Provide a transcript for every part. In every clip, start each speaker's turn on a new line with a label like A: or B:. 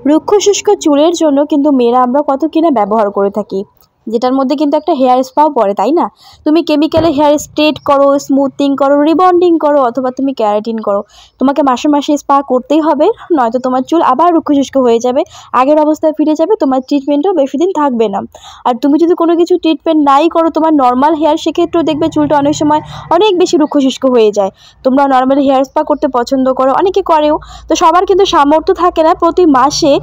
A: রুক্ষ শুষ্ক চুলের জন্য কিন্তু মেয়েরা আমরা কত কিনা ব্যবহার করে থাকি, যেটার মধ্যে কিন্তু একটা হেয়ার স্পাও পড়ে, তাই না? তুমি কেমিক্যালে হেয়ার স্ট্রেট করো, স্মুথিং করো, রিবন্ডিং করো, অথবা তুমি ক্যারাটিন করো, তোমাকে মাসে মাসে স্পা করতেই হবে, নয়তো তোমার চুল আবার রুক্ষ শুষ্ক হয়ে যাবে, আগের অবস্থায় ফিরে যাবে, তোমার ট্রিটমেন্টও বেশি দিন থাকবে না। আর তুমি যদি কোনো কিছু ট্রিটমেন্ট নাই করো তোমার নর্মাল হেয়ার, সেক্ষেত্রেও দেখবে চুলটা অনেক সময় অনেক বেশি রুক্ষ শুষ্ক হয়ে যায়। তোমরা নর্মালি হেয়ার স্পা করতে পছন্দ করো, অনেকে করেও, তো সবার কিন্তু সামর্থ্য থাকে না প্রতি মাসে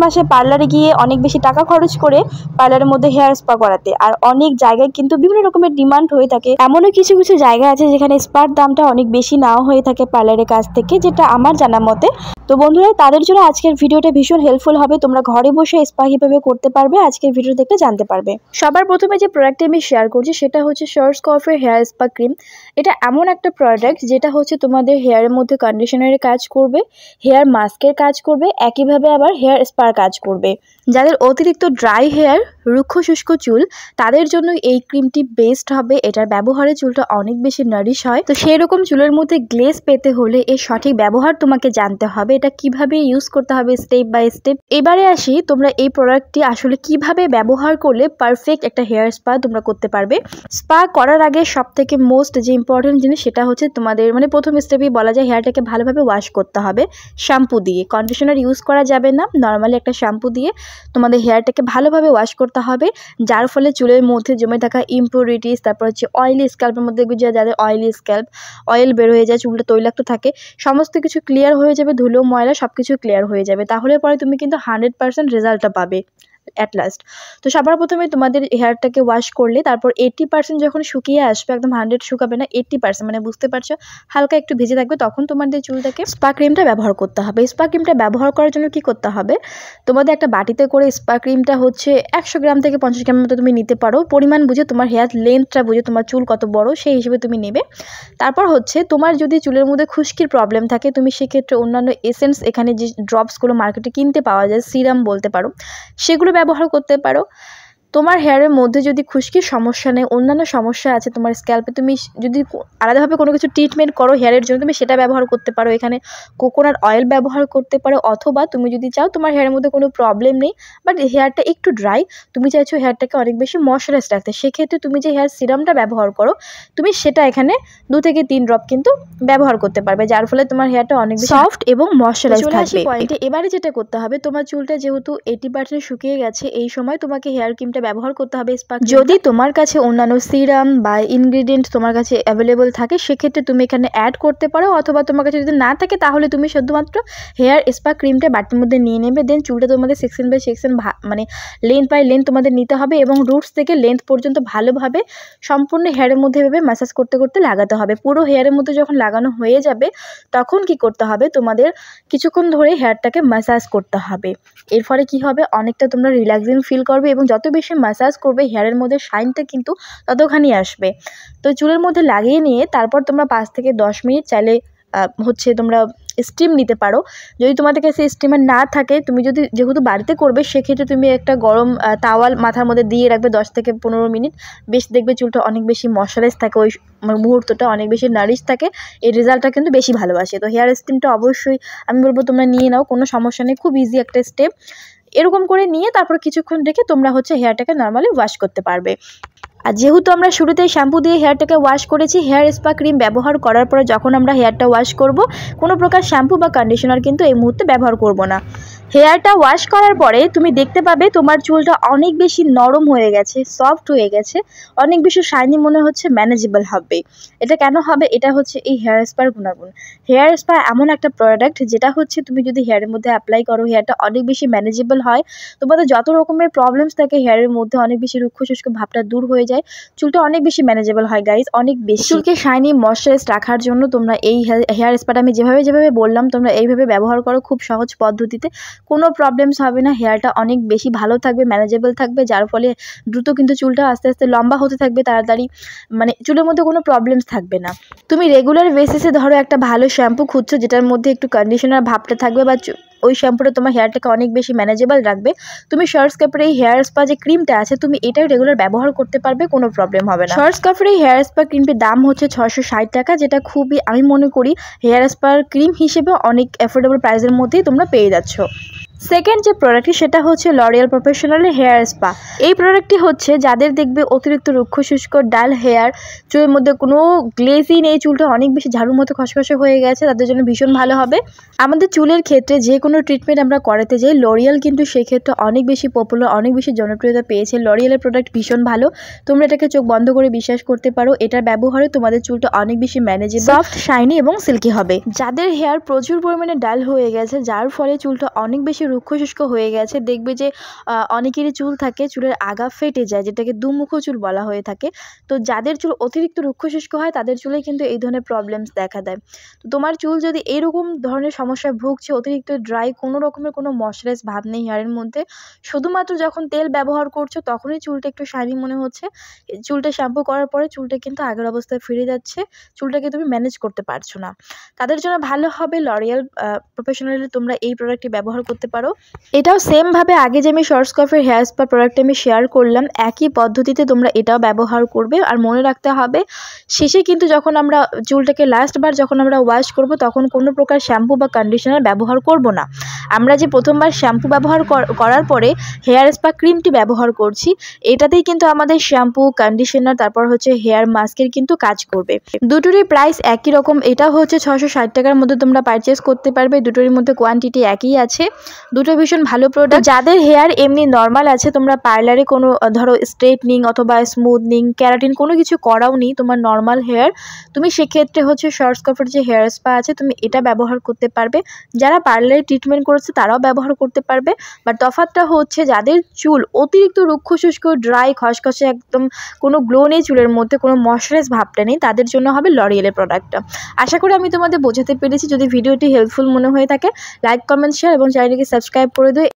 A: মাসে পার্লারে গিয়ে অনেক বেশি টাকা খরচ করে পার্লারের মধ্যে হেয়ার স্পা করাতে। আর অনেক জায়গায় কিন্তু বিভিন্ন রকমের ডিমান্ড হয়ে থাকে, এমনও কিছু কিছু জায়গা আছে যেখানে স্পার দামটা অনেক বেশি নাও হয়ে থাকে পার্লারের কাছ থেকে, যেটা আমার জানা মতে। তো বন্ধুরা, তাদের জন্য আজকের ভিডিওটা ভীষণ হেল্পফুল হবে, তোমরা ঘরে বসে স্পা কীভাবে করতে পারবে আজকের ভিডিও দেখতে জানতে পারবে। সবার প্রথমে যে প্রোডাক্টটি আমি শেয়ার করছি সেটা হচ্ছে শর্টস্কফের হেয়ার স্পা ক্রিম। এটা এমন একটা প্রোডাক্ট যেটা হচ্ছে তোমাদের হেয়ারের মধ্যে কন্ডিশনারের কাজ করবে, হেয়ার মাস্কের কাজ করবে, একইভাবে আবার হেয়ার স্পার কাজ করবে। যাদের অতিরিক্ত ড্রাই হেয়ার, রুক্ষ শুষ্ক চুল, তাদের জন্য এই ক্রিমটি বেস্ট হবে। এটার ব্যবহারে চুলটা অনেক বেশি নারিশ হয়। তো সেই রকম চুলের মধ্যে গ্লেজ পেতে হলে এর সঠিক ব্যবহার তোমাকে জানতে হবে, এটা কিভাবে ইউজ করতে হবে স্টেপ বাই স্টেপ। এবারে আসি, তোমরা এই প্রোডাক্টটি আসলে কিভাবে ব্যবহার করলে পারফেক্ট একটা হেয়ার স্পা তোমরা করতে পারবে। স্পা করার আগে সব থেকে মোস্ট যে ইম্পর্টেন্ট জিনিস সেটা হচ্ছে তোমাদের প্রথম স্টেপেই বলা যায় হেয়ারটাকে ভালোভাবে ওয়াশ করতে হবে শ্যাম্পু দিয়ে। কন্ডিশনার ইউজ করা যাবে না, নর্মালি একটা শ্যাম্পু দিয়ে তোমাদের হেয়ারটাকে ভালোভাবে ওয়াশ করতে হবে, যার ফলে চুলের মধ্যে জমে থাকা ইম্পিউরিটিস, তারপর হচ্ছে অয়েলি স্ক্যাল্পের মধ্যে যাদের অয়েলি স্ক্যাল্প, অয়েল বের হয়ে যায়, চুলটা তৈলাক্ত থাকে, সমস্ত কিছু ক্লিয়ার হয়ে যাবে, ধুলো ময়লা সব কিছু ক্লিয়ার হয়ে যাবে। তাহলে পরে তুমি কিন্তু 100% রেজাল্টটা পাবে অ্যাট লাস্ট। তো সবার প্রথমে তোমাদের হেয়ারটাকে ওয়াশ করলে তারপর 80% যখন শুকিয়ে আসবে, একদম 100 শুকাবে না, 80% বুঝতে পারছো, হালকা একটু ভিজে থাকবে, তখন তোমাদের চুলটাকে স্পা ক্রিমটা ব্যবহার করতে হবে। স্পা ক্রিমটা ব্যবহার করার জন্য কি করতে হবে, তোমাদের একটা বাটিতে করে স্পা ক্রিমটা হচ্ছে 100 গ্রাম থেকে 50 গ্রামের মতো তুমি নিতে পারো, পরিমাণ বুঝে, তোমার হেয়ার লেন্থটা বুঝে, তোমার চুল কত বড় সেই হিসেবে তুমি নেবে। তারপর হচ্ছে তোমার যদি চুলের মধ্যে খুশকির প্রবলেম থাকে, তুমি সেক্ষেত্রে অন্যান্য এসেন্স, এখানে যে ড্রপসগুলো মার্কেটে কিনতে পাওয়া যায়, সিরাম বলতে পারো, সেগুলো ব্যবহার করতে পারো। তোমার হেয়ারের মধ্যে যদি খুশকির সমস্যা নেই, অন্যান্য সমস্যা আছে তোমার স্ক্যাল্পে, তুমি যদি আলাদাভাবে কোনো কিছু ট্রিটমেন্ট করো হেয়ারের জন্য, তুমি সেটা ব্যবহার করতে পারো। এখানে কোকোনাট অয়েল ব্যবহার করতে পারো, অথবা তুমি যদি চাও তোমার হেয়ারের মধ্যে কোনো প্রবলেম নেই বাট হেয়ারটা একটু ড্রাই, তুমি চাইছো হেয়ারটাকে অনেক বেশি ময়শ্চারাইজ রাখতে, সেক্ষেত্রে তুমি যে হেয়ার সিরামটা ব্যবহার করো তুমি সেটা এখানে 2 থেকে 3 ড্রপ কিন্তু ব্যবহার করতে পারবে, যার ফলে তোমার হেয়ারটা অনেক বেশি সফট এবং ময়শ্চারাইজ থাকবে। এবারে যেটা করতে হবে, তোমার চুলটা যেহেতু 80% শুকিয়ে গেছে, এই সময় তোমাকে হেয়ার ক্রিমটা ব্যবহার করতে হবে স্পা। যদি তোমার কাছে অন্যান্য সিরাম বা ইনগ্রেডিয়েন্ট তোমার কাছে অ্যাভেলেবল থাকে, সেক্ষেত্রে তুমি এখানে অ্যাড করতে পারো, অথবা তোমার কাছে যদি না থাকে তাহলে তুমি শুধুমাত্র হেয়ার স্পা ক্রিমটা বাটির মধ্যে নিয়ে নেবে। দেন চুলটা তোমাদের section by section length by length তোমাদের নিতে হবে, এবং রুটস থেকে লেন্থ পর্যন্ত ভালোভাবে সম্পূর্ণ হেয়ারের মধ্যে এভাবে ম্যাসাজ করতে করতে লাগাতে হবে। পুরো হেয়ারের মধ্যে যখন লাগানো হয়ে যাবে তখন কি করতে হবে, তোমাদের কিছুক্ষণ ধরে হেয়ারটাকে ম্যাসাজ করতে হবে। এর ফলে কি হবে, অনেকটা তোমরা রিল্যাক্সিং ফিল করবে, এবং যত বেশি ম্যাসাজ করবে হেয়ারের মধ্যে শাইনটা কিন্তু ততখানি আসবে। তো চুলের মধ্যে লাগিয়ে নিয়ে তারপর তোমরা 5 থেকে 10 মিনিট চাইলে হচ্ছে তোমরা স্টিম নিতে পারো। যদি তোমাদের কাছে স্টিমার না থাকে, তুমি যদি যেহেতু বাড়িতে করবে, সেক্ষেত্রে তুমি একটা গরম তাওয়াল মাথার মধ্যে দিয়ে রাখবে 10 থেকে 15 মিনিট, বেশ দেখবে চুলটা অনেক বেশি ময়শ্চারাইজ থাকে, ওই মুহূর্তটা অনেক বেশি নারিশ থাকে, এই রেজাল্টটা কিন্তু বেশি ভালোবাসে। তো হেয়ার স্টিমটা অবশ্যই আমি বলবো তোমরা নিয়ে নাও, কোনো সমস্যা নেই, খুব ইজি একটা স্টেপ। এরকম করে নিয়ে তারপর কিছুক্ষণ রেখে তোমরা হচ্ছে হেয়ারটাকে নর্মালি ওয়াশ করতে পারবে। আর যেহেতু আমরা শুরুতেই শ্যাম্পু দিয়ে হেয়ারটাকে ওয়াশ করেছি, হেয়ার স্পা ক্রিম ব্যবহার করার পরে যখন আমরা হেয়ারটা ওয়াশ করব, কোনো প্রকার শ্যাম্পু বা কন্ডিশনার কিন্তু এই মুহূর্তে ব্যবহার করব না। হেয়ারটা ওয়াশ করার পরে তুমি দেখতে পাবে তোমার চুলটা অনেক বেশি নরম হয়ে গেছে, সফট হয়ে গেছে, অনেক বেশি শাইনি মনে হচ্ছে, ম্যানেজেবল হবে। এটা কেন হবে, এটা হচ্ছে এই হেয়ার স্পার গুণাগুণ। হেয়ার স্পা এমন একটা প্রোডাক্ট যেটা হচ্ছে তুমি যদি হেয়ারের মধ্যে অ্যাপ্লাই করো, হেয়ারটা অনেক বেশি ম্যানেজেবল হয়, তোমাদের যত রকমের প্রবলেমস থাকে হেয়ারের মধ্যে অনেক বেশি রুক্ষ শুষ্ক ভাবটা দূর হয়ে যায়, চুলটা অনেক বেশি ম্যানেজেবল হয় গাইজ, অনেক বেশি। চুলকে শাইনি ময়শ্চারাইজ রাখার জন্য তোমরা এই হেয়ার স্পাটা আমি যেভাবে বললাম তোমরা এইভাবে ব্যবহার করো, খুব সহজ পদ্ধতিতে, কোনো প্রবলেমস হবে না, হেয়ারটা অনেক বেশি ভালো থাকবে, ম্যানেজেবল থাকবে, যার ফলে দ্রুত কিন্তু চুলটা আস্তে আস্তে লম্বা হতে থাকবে তাড়াতাড়ি, চুলের মধ্যে কোনো প্রবলেমস থাকবে না। তুমি রেগুলার বেসিসে ধরো একটা ভালো শ্যাম্পু খুঁজছো যেটার মধ্যে একটু কন্ডিশনার ভাবটা থাকবে, বা ওই শ্যাম্পুটা তোমার হেয়ারটাকে অনেক বেশি ম্যানেজেবল রাখবে, তুমি শর্টস্কাফের এই হেয়ার স্পা যে ক্রিমটা আছে তুমি এটাই রেগুলার ব্যবহার করতে পারবে, কোনো প্রবলেম হবে না। শর্টস্কাফের এই হেয়ার স্পা ক্রিমটির দাম হচ্ছে 660 টাকা, যেটা খুবই আমি মনে করি হেয়ার স্পার ক্রিম হিসেবে অনেক অ্যাফোর্ডেবল প্রাইসের মধ্যেই তোমরা পেয়ে যাচ্ছ। সেকেন্ড যে প্রোডাক্টটি সেটা হচ্ছে লরিয়াল প্রফেশনাল হেয়ার স্পা। এই প্রোডাক্টটি হচ্ছে যাদের দেখবে অতিরিক্ত রুক্ষ শুষ্ক ডাল হেয়ার, চুলের মধ্যে কোনো গ্লেজই নেই, চুলটা অনেক বেশি ঝাড়ুর মতো খসখসে হয়ে গেছে, তাদের জন্য ভীষণ ভালো হবে। আমাদের চুলের ক্ষেত্রে যে কোনো ট্রিটমেন্ট আমরা করাতে যাই, লরিয়াল কিন্তু সেক্ষেত্রে অনেক বেশি পপুলার, অনেক বেশি জনপ্রিয়তা পেয়েছে। লরিয়ালের প্রোডাক্ট ভীষণ ভালো, তোমরা এটাকে চোখ বন্ধ করে বিশ্বাস করতে পারো। এটার ব্যবহারে তোমাদের চুলটা অনেক বেশি ম্যানেজেবল, সফট, শাইনি এবং সিল্কি হবে। যাদের হেয়ার প্রচুর পরিমাণে ডাল হয়ে গেছে, যার ফলে চুলটা অনেক বেশি রুক্ষ শুষ্ক হয়ে গেছে, দেখবে যে অনেকেরই চুল থাকে চুলের আগা ফেটে যায়, যেটাকে দুমুখো চুল বলা হয়ে থাকে। তো যাদের চুল অতিরিক্ত রুক্ষ শুষ্ক হয় তাদের চুলে কিন্তু এই ধরনের প্রবলেমস দেখা দেয়। তো তোমার চুল যদি এরকম ধরনের সমস্যায় ভুগছে, অতিরিক্ত ড্রাই, কোনো রকমের কোনো ময়শ্চারাইজ ভাব নেই হেয়ারের মধ্যে, শুধুমাত্র যখন তেল ব্যবহার করছো তখনই চুলটা একটু শাইনি মনে হচ্ছে, চুলটা শ্যাম্পু করার পরে চুলটা কিন্তু আগের অবস্থায় ফিরে যাচ্ছে, চুলটাকে তুমি ম্যানেজ করতে পারছো না, তাদের জন্য ভালো হবে লরিয়াল প্রফেশনালি তোমরা এই প্রোডাক্টটি ব্যবহার করতে পারো। এটাও সেমভাবে আগে যে আমি শর্টস্কফের হেয়ার স্পা প্রোডাক্টটি আমি শেয়ার করলাম, একই পদ্ধতিতে তোমরা এটাও ব্যবহার করবে। আর মনে রাখতে হবে শেষে কিন্তু যখন আমরা চুলটাকে লাস্টবার যখন আমরা ওয়াশ করব তখন কোনো প্রকার শ্যাম্পু বা কন্ডিশনার ব্যবহার করব না। আমরা যে প্রথমবার শ্যাম্পু ব্যবহার করার পরে হেয়ার স্পা ক্রিমটি ব্যবহার করছি, এটাতেই কিন্তু আমাদের শ্যাম্পু, কন্ডিশনার, তারপর হচ্ছে হেয়ার মাস্কের কিন্তু কাজ করবে। দুটোরই প্রাইস একই রকম, এটা হচ্ছে 660 টাকার মধ্যে তোমরা পারচেস করতে পারবে। দুটোর মধ্যে কোয়ান্টিটি একই আছে, দুটো ভীষণ ভালো প্রোডাক্ট। যাদের হেয়ার এমনি নর্মাল আছে, তোমরা পার্লারে কোনো ধরো স্ট্রেটনিং অথবা স্মুথনিং, ক্যারাটিন কোনো কিছু করাও নি, তোমার নর্মাল হেয়ার, তুমি সেক্ষেত্রে হচ্ছে শর্টস্কফের যে হেয়ার স্পা আছে তুমি এটা ব্যবহার করতে পারবে। যারা পার্লারে ট্রিটমেন্ট করেছে তারাও ব্যবহার করতে পারবে। বাট তফাৎটা হচ্ছে যাদের চুল অতিরিক্ত রুক্ষ শুষ্ক, ড্রাই, খসখসে, একদম কোনো গ্লো নেই চুলের মধ্যে, কোনো ময়শ্চারাইজ ভাবটা নেই, তাদের জন্য হবে লরিয়ালের প্রোডাক্টটা। আশা করি আমি তোমাদের বোঝাতে পেরেছি। যদি ভিডিওটি হেল্পফুল মনে হয়ে থাকে, লাইক, কমেন্ট, শেয়ার এবং চ্যানেলটিকে সাবস্ক্রাইব করে দিও।